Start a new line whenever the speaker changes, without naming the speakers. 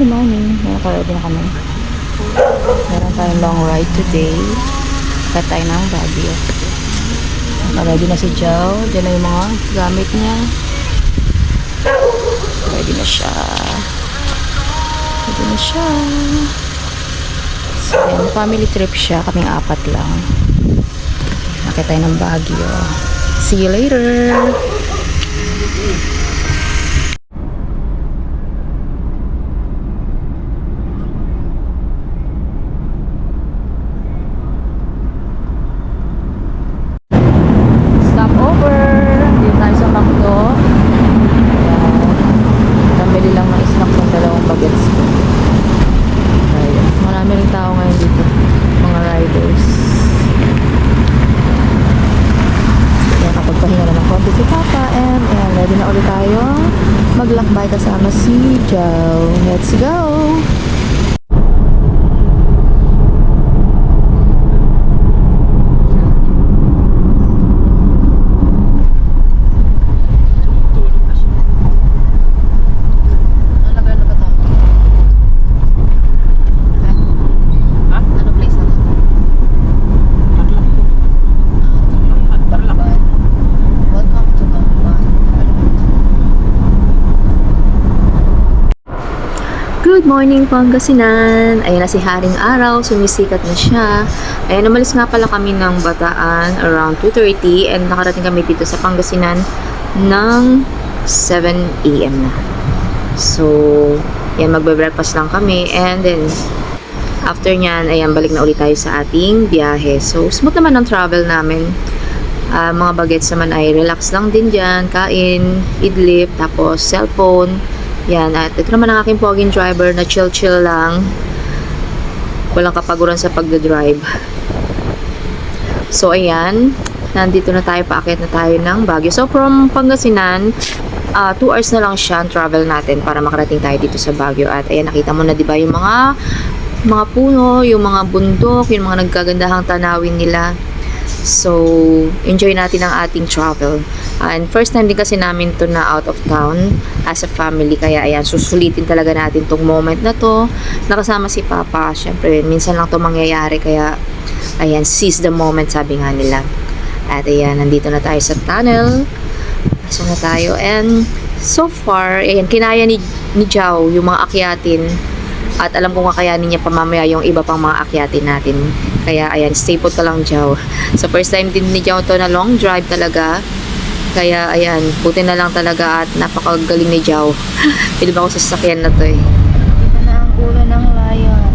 good morning. Naka-ready na kami. Meron tayong long ride today. Kaya tayo ng Baguio. Naka-ready na si Joe. Diyan na yung mga gamit niya. Ready na siya. Ready na siya. So, yan, family trip siya. Kaming 4 lang. Nakita tayo ng Baguio. See you later! Stop over! Dito tayo sa McDo. Ayan. Nabili lang ng snack ng 2 bagets ko. Ayan. Marami rin tao ngayon dito. Mga riders. Kapagpahinga na ng konti si Papa and ayan, ready na ulit tayo maglakbay kasama si Joe. Let's go! Good morning, Pangasinan! Ayan na si Haring Araw, sumisikat na siya. Ayan, umalis nga pala kami ng Bataan around 2:30 and nakarating kami dito sa Pangasinan ng 7 AM na. So, ayan, magbe-breakfast lang kami and then after nyan, ayan, balik na ulit tayo sa ating biyahe. So, smooth naman ang travel namin. Mga bagets naman ay relax lang din dyan, kain, idlip, tapos cellphone. Yan, at ito naman ang aking poging driver na chill-chill lang. Walang kapaguran sa pagdadrive. So, ayan. Nandito na tayo, paakyat na tayo ng Baguio. So, from Pangasinan, 2 hours na lang siya ang travel natin para makarating tayo dito sa Baguio. At ayan, nakita mo na diba yung mga puno, yung mga bundok, yung mga nagkagandahang tanawin nila. So, enjoy natin ang ating travel. And first time din kasi namin to na out of town as a family. Kaya ayan, susulitin talaga natin tong moment na to. Nakasama si Papa. Syempre, minsan lang to mangyayari. Kaya, ayan, seize the moment, sabi nga nila. At ayan, nandito na tayo sa tunnel. Pasok na tayo. And so far, ayan, kinaya ni Jao yung mga akyatin. At alam ko kakayanin niya pamamaya yung iba pang mga akyatin natin. Kaya ayan, stay put ka lang, Jao. So first time din ni Jao to na long drive talaga. Kaya ayan, buti na lang talaga at napakagaling ni Jao. Pilip ako sa sasakyan na to eh. Dito na ang ulo ng lion.